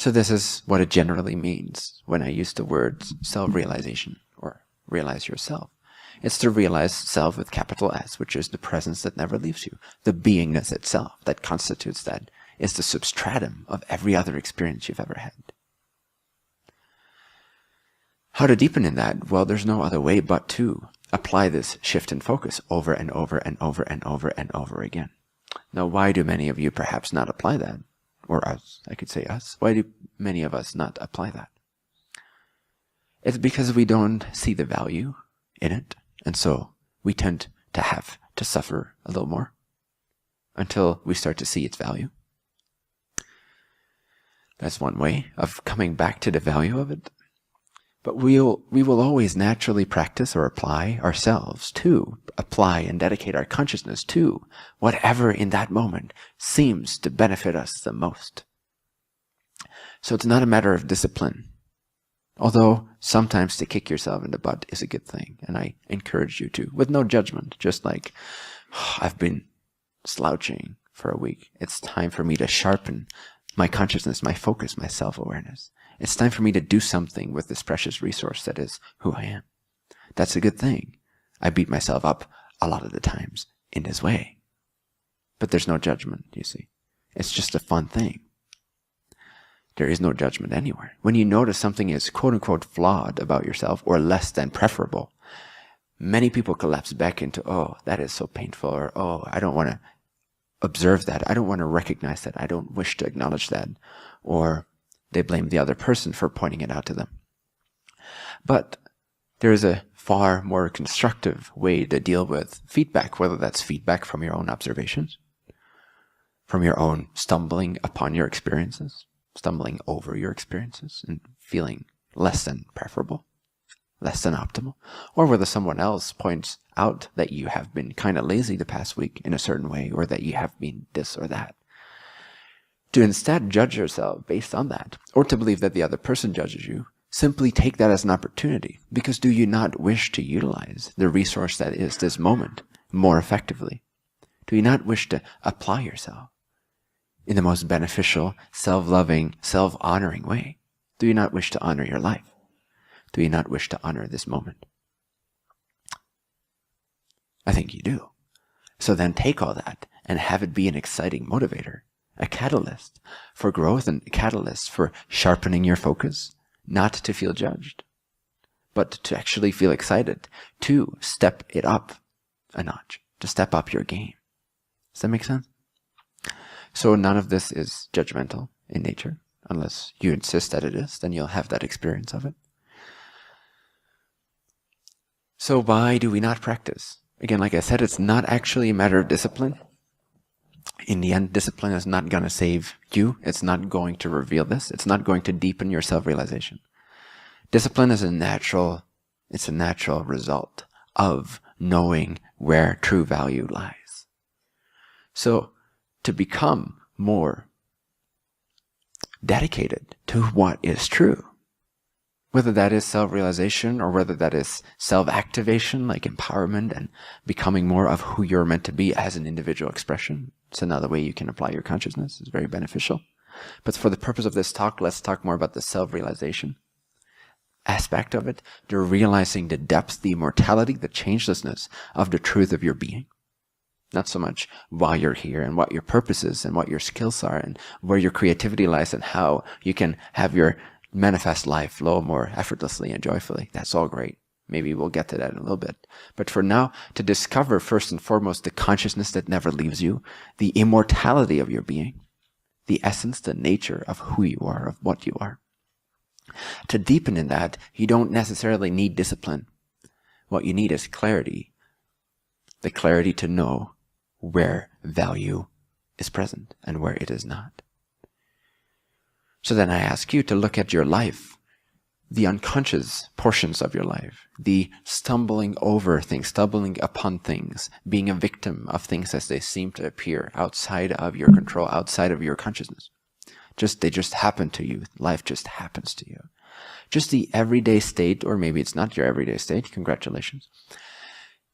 So this is what it generally means when I use the words self-realization or realize yourself. It's to realize self with capital S, which is the presence that never leaves you. The beingness itself that constitutes that is the substratum of every other experience you've ever had. How to deepen in that? Well, there's no other way but to apply this shift in focus over and over and over and over and over again. Now, why do many of you perhaps not apply that? Or us, I could say us. Why do many of us not apply that? It's because we don't see the value in it. And so we tend to have to suffer a little more until we start to see its value. That's one way of coming back to the value of it. But we will always naturally practice or apply ourselves to apply and dedicate our consciousness to whatever in that moment seems to benefit us the most. So it's not a matter of discipline. Although sometimes to kick yourself in the butt is a good thing, and I encourage you to, with no judgment, just like, I've been slouching for a week. It's time for me to sharpen my consciousness, my focus, my self-awareness. It's time for me to do something with this precious resource that is who I am. That's a good thing. I beat myself up a lot of the times in this way. But there's no judgment, you see. It's just a fun thing. There is no judgment anywhere. When you notice something is quote-unquote flawed about yourself or less than preferable, many people collapse back into, oh, that is so painful, or oh, I don't want to observe that. I don't want to recognize that. I don't wish to acknowledge that. Or they blame the other person for pointing it out to them. But there is a far more constructive way to deal with feedback, whether that's feedback from your own observations, from your own stumbling upon your experiences, stumbling over your experiences and feeling less than preferable, less than optimal, or whether someone else points out that you have been kind of lazy the past week in a certain way, or that you have been this or that. To instead judge yourself based on that, or to believe that the other person judges you, simply take that as an opportunity, because do you not wish to utilize the resource that is this moment more effectively? Do you not wish to apply yourself in the most beneficial, self-loving, self-honoring way? Do you not wish to honor your life? Do you not wish to honor this moment? I think you do. So then take all that and have it be an exciting motivator, a catalyst for growth and a catalyst for sharpening your focus, not to feel judged, but to actually feel excited, to step it up a notch, to step up your game. Does that make sense? So none of this is judgmental in nature, unless you insist that it is, then you'll have that experience of it. So why do we not practice? Again, like I said, it's not actually a matter of discipline. In the end, discipline is not going to save you. It's not going to reveal this. It's not going to deepen your self-realization. Discipline is a natural result of knowing where true value lies. So to become more dedicated to what is true, whether that is self-realization or whether that is self-activation, like empowerment and becoming more of who you're meant to be as an individual expression. It's another way you can apply your consciousness. It's very beneficial. But for the purpose of this talk, let's talk more about the self-realization aspect of it. You're realizing the depth, the immortality, the changelessness of the truth of your being. Not so much why you're here and what your purpose is and what your skills are and where your creativity lies and how you can have your manifest life flow more effortlessly and joyfully. That's all great. Maybe we'll get to that in a little bit. But for now, to discover first and foremost the consciousness that never leaves you, the immortality of your being, the essence, the nature of who you are, of what you are. To deepen in that, you don't necessarily need discipline. What you need is clarity. The clarity to know where value is present and where it is not. So then I ask you to look at your life, the unconscious portions of your life, the stumbling over things, stumbling upon things, being a victim of things as they seem to appear outside of your control, outside of your consciousness. They just happen to you. Life just happens to you. Just the everyday state, or maybe it's not your everyday state, congratulations.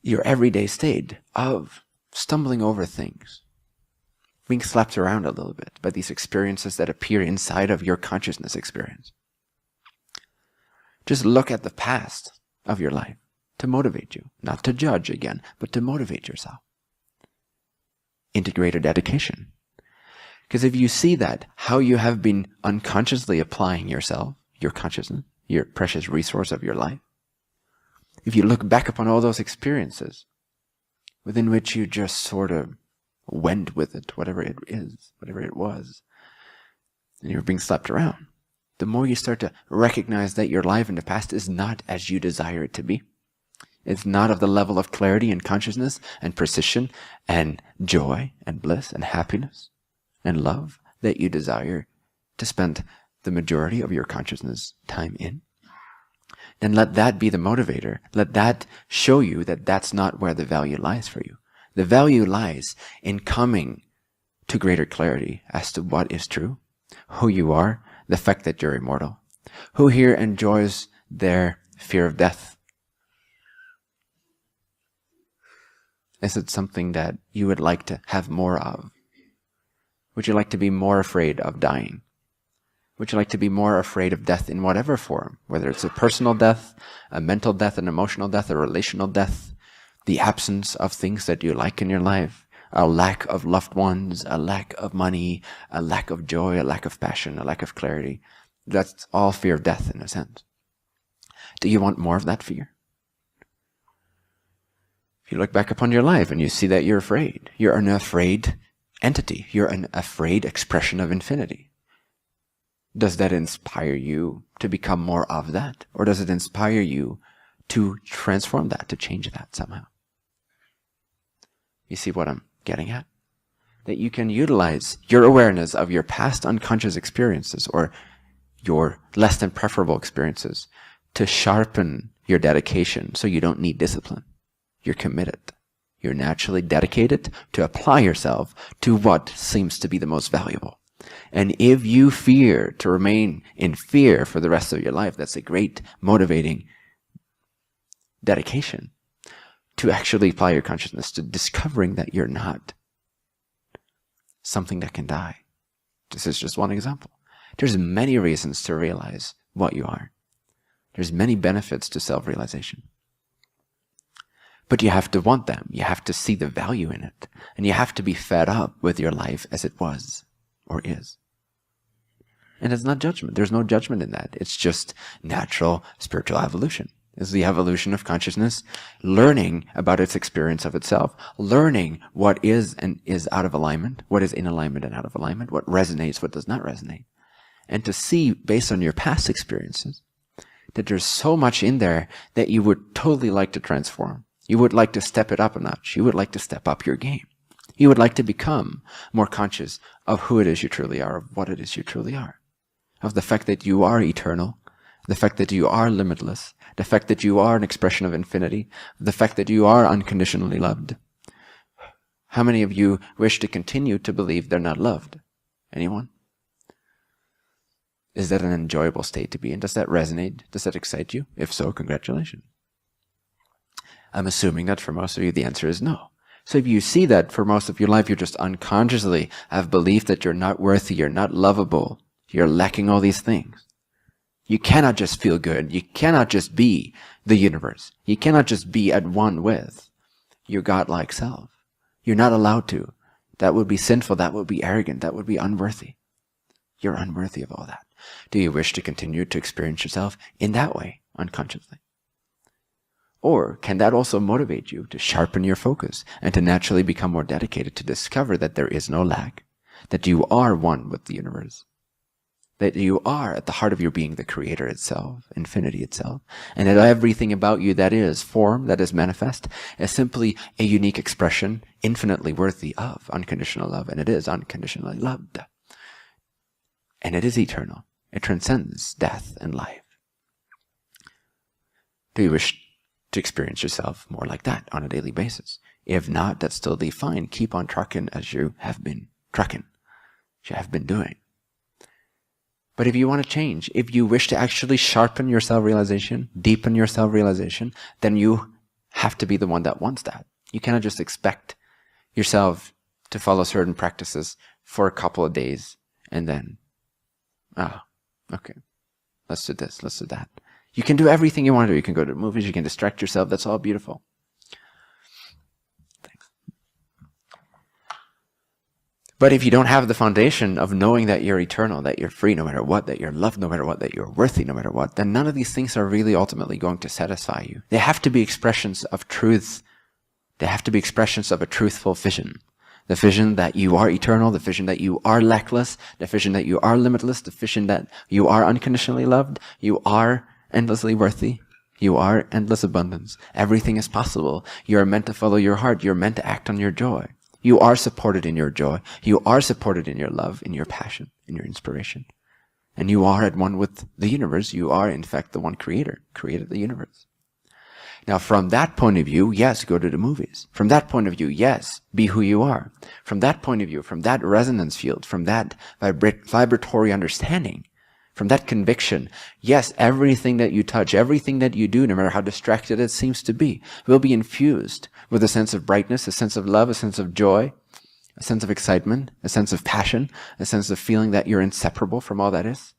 Your everyday state of stumbling over things, being slapped around a little bit by these experiences that appear inside of your consciousness experience. Just look at the past of your life to motivate you, not to judge again, but to motivate yourself. Integrated dedication. Because if you see that, how you have been unconsciously applying yourself, your consciousness, your precious resource of your life, if you look back upon all those experiences within which you just sort of went with it, whatever it is, whatever it was, and you're being slapped around, the more you start to recognize that your life in the past is not as you desire it to be. It's not of the level of clarity and consciousness and precision and joy and bliss and happiness and love that you desire to spend the majority of your consciousness time in. Then let that be the motivator. Let that show you that that's not where the value lies for you. The value lies in coming to greater clarity as to what is true, who you are, the fact that you're immortal. Who here enjoys their fear of death? Is it something that you would like to have more of? Would you like to be more afraid of dying? Would you like to be more afraid of death in whatever form? Whether it's a personal death, a mental death, an emotional death, a relational death, the absence of things that you like in your life, a lack of loved ones, a lack of money, a lack of joy, a lack of passion, a lack of clarity. That's all fear of death in a sense. Do you want more of that fear? If you look back upon your life and you see that you're afraid, you're an afraid entity. You're an afraid expression of infinity. Does that inspire you to become more of that? Or does it inspire you to transform that, to change that somehow? You see what I'm getting at? That you can utilize your awareness of your past unconscious experiences or your less than preferable experiences to sharpen your dedication so you don't need discipline. You're committed. You're naturally dedicated to apply yourself to what seems to be the most valuable. And if you fear to remain in fear for the rest of your life, that's a great motivating dedication to actually apply your consciousness to discovering that you're not something that can die. This is just one example. There's many reasons to realize what you are. There's many benefits to self-realization. But you have to want them. You have to see the value in it. And you have to be fed up with your life as it was or is. And it's not judgment. There's no judgment in that. It's just natural spiritual evolution. It's the evolution of consciousness, learning about its experience of itself, learning what is and is out of alignment, what is in alignment and out of alignment, what resonates, what does not resonate. And to see, based on your past experiences, that there's so much in there that you would totally like to transform. You would like to step it up a notch. You would like to step up your game. You would like to become more conscious of who it is you truly are, of what it is you truly are, of the fact that you are eternal, the fact that you are limitless, the fact that you are an expression of infinity, the fact that you are unconditionally loved. How many of you wish to continue to believe they're not loved? Anyone? Is that an enjoyable state to be in? Does that resonate? Does that excite you? If so, congratulations. I'm assuming that for most of you the answer is no. So if you see that for most of your life you just unconsciously have believed that you're not worthy, you're not lovable, you're lacking all these things. You cannot just feel good. You cannot just be the universe. You cannot just be at one with your godlike self. You're not allowed to. That would be sinful. That would be arrogant. That would be unworthy. You're unworthy of all that. Do you wish to continue to experience yourself in that way, unconsciously? Or can that also motivate you to sharpen your focus and to naturally become more dedicated to discover that there is no lack, that you are one with the universe, that you are at the heart of your being the creator itself, infinity itself, and that everything about you that is form, that is manifest, is simply a unique expression infinitely worthy of unconditional love, and it is unconditionally loved. And it is eternal. It transcends death and life. Do you wish to experience yourself more like that on a daily basis? If not, that's still fine. Keep on trucking as you have been trucking, as you have been doing. But if you want to change, if you wish to actually sharpen your self-realization, deepen your self-realization, then you have to be the one that wants that. You cannot just expect yourself to follow certain practices for a couple of days, and then, okay, let's do this, let's do that. You can do everything you want to do. You can go to movies, you can distract yourself. That's all beautiful. Thanks. But if you don't have the foundation of knowing that you're eternal, that you're free no matter what, that you're loved no matter what, that you're worthy no matter what, then none of these things are really ultimately going to satisfy you. They have to be expressions of truth. They have to be expressions of a truthful vision. The vision that you are eternal, the vision that you are lackless, the vision that you are limitless, the vision that you are unconditionally loved, you are endlessly worthy, you are endless abundance. Everything is possible. You are meant to follow your heart. You're meant to act on your joy. You are supported in your joy. You are supported in your love, in your passion, in your inspiration. And you are at one with the universe. You are, in fact, the one creator, created the universe. Now, from that point of view, yes, go to the movies. From that point of view, yes, be who you are. From that point of view, from that resonance field, from that vibratory understanding, from that conviction, yes, everything that you touch, everything that you do, no matter how distracted it seems to be, will be infused with a sense of brightness, a sense of love, a sense of joy, a sense of excitement, a sense of passion, a sense of feeling that you're inseparable from all that is.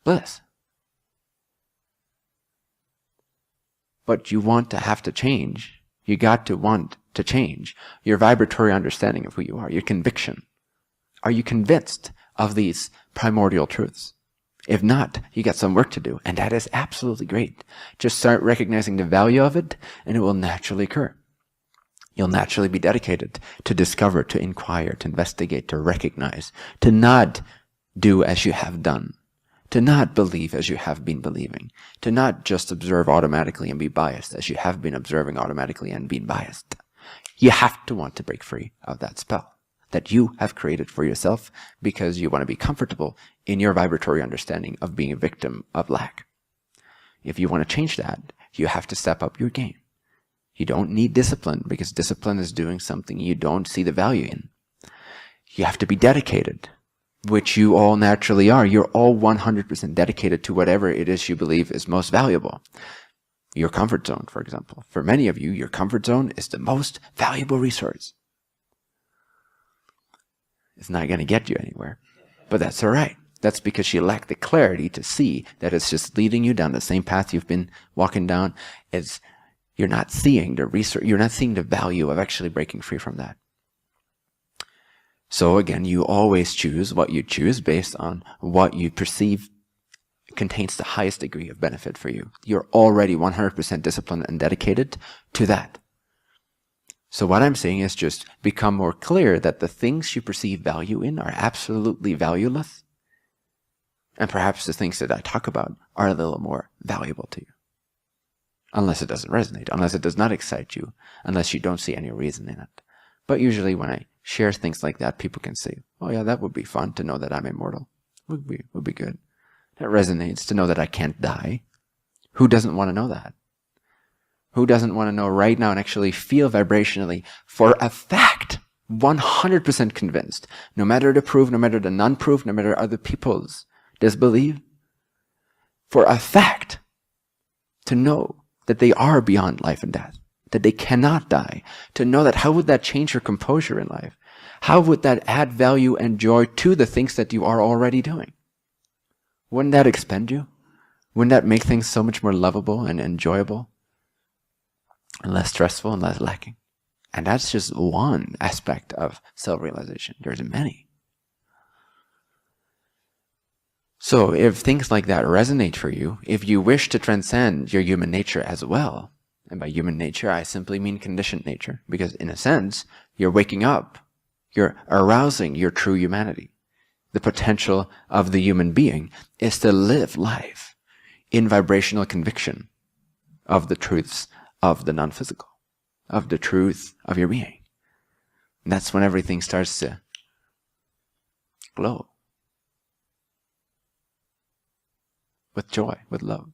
Bliss. But you want to have to change. You got to want to change your vibratory understanding of who you are, your conviction. Are you convinced of these primordial truths? If not, you got some work to do, and that is absolutely great. Just start recognizing the value of it, and it will naturally occur. You'll naturally be dedicated to discover, to inquire, to investigate, to recognize, to not do as you have done, to not believe as you have been believing, to not just observe automatically and be biased as you have been observing automatically and being biased. You have to want to break free of that spell that you have created for yourself because you want to be comfortable in your vibratory understanding of being a victim of lack. If you want to change that, you have to step up your game. You don't need discipline because discipline is doing something you don't see the value in. You have to be dedicated, which you all naturally are. You're all 100% dedicated to whatever it is you believe is most valuable. Your comfort zone, for example. For many of you, your comfort zone is the most valuable resource. It's not going to get you anywhere, but that's all right. That's because you lack the clarity to see that it's just leading you down the same path you've been walking down. You're not seeing the research. You're not seeing the value of actually breaking free from that. So again, you always choose what you choose based on what you perceive contains the highest degree of benefit for you. You're already 100% disciplined and dedicated to that. So what I'm saying is just become more clear that the things you perceive value in are absolutely valueless. And perhaps the things that I talk about are a little more valuable to you. Unless it doesn't resonate, unless it does not excite you, unless you don't see any reason in it. But usually when I share things like that, people can say, oh yeah, that would be fun to know that I'm immortal. Would be good. That resonates to know that I can't die. Who doesn't want to know that? Who doesn't want to know right now and actually feel vibrationally for a fact, 100% convinced, no matter the proof, no matter the non-proof, no matter other people's disbelief, for a fact to know that they are beyond life and death, that they cannot die, to know that how would that change your composure in life? How would that add value and joy to the things that you are already doing? Wouldn't that expand you? Wouldn't that make things so much more lovable and enjoyable? And less stressful and less lacking? And that's just one aspect of self-realization. There's many. So if things like that resonate for you, if you wish to transcend your human nature as well, and by human nature I simply mean conditioned nature, because in a sense, you're waking up, you're arousing your true humanity. The potential of the human being is to live life in vibrational conviction of the truths of the non-physical, of the truth of your being. And that's when everything starts to glow. With joy, with love,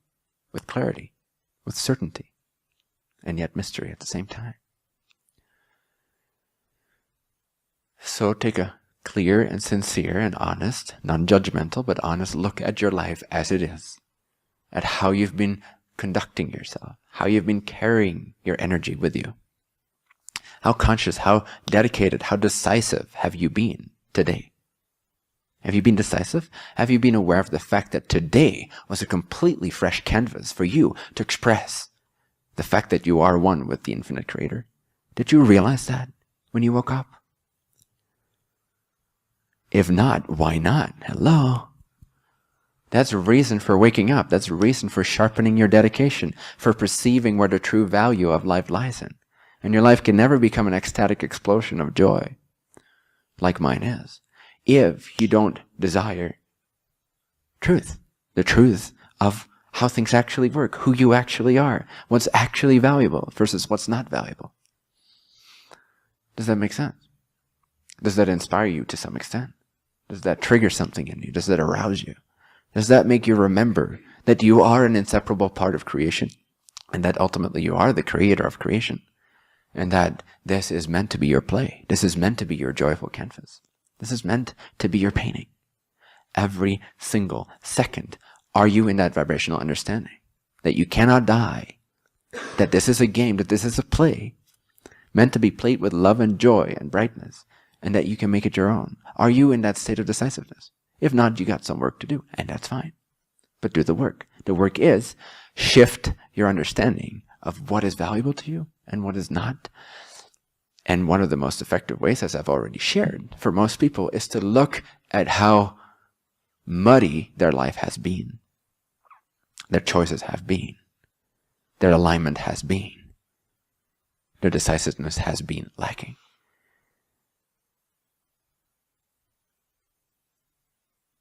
with clarity, with certainty, and yet mystery at the same time. So take a clear and sincere and honest, non-judgmental, but honest look at your life as it is, at how you've been conducting yourself, how you've been carrying your energy with you. How conscious, how dedicated, how decisive have you been today? Have you been decisive? Have you been aware of the fact that today was a completely fresh canvas for you to express the fact that you are one with the infinite creator? Did you realize that when you woke up? If not, why not? Hello? That's a reason for waking up. That's a reason for sharpening your dedication, for perceiving where the true value of life lies in. And your life can never become an ecstatic explosion of joy, like mine is, if you don't desire truth, the truth of how things actually work, who you actually are, what's actually valuable versus what's not valuable. Does that make sense? Does that inspire you to some extent? Does that trigger something in you? Does that arouse you? Does that make you remember that you are an inseparable part of creation, and that ultimately you are the creator of creation, and that this is meant to be your play? This is meant to be your joyful canvas. This is meant to be your painting. Every single second, are you in that vibrational understanding that you cannot die, that this is a game, that this is a play, meant to be played with love and joy and brightness, and that you can make it your own? Are you in that state of decisiveness? If not, you got some work to do, and that's fine. But do the work. The work is shift your understanding of what is valuable to you and what is not. And one of the most effective ways, as I've already shared, for most people is to look at how muddy their life has been, their choices have been, their alignment has been, their decisiveness has been lacking.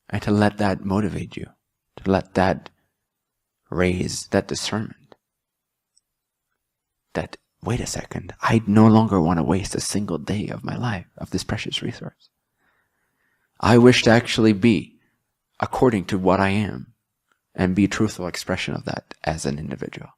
And to let that motivate you, to let that raise that discernment. That, wait a second, I no longer want to waste a single day of my life, of this precious resource. I wish to actually be according to what I am, and be a truthful expression of that as an individual.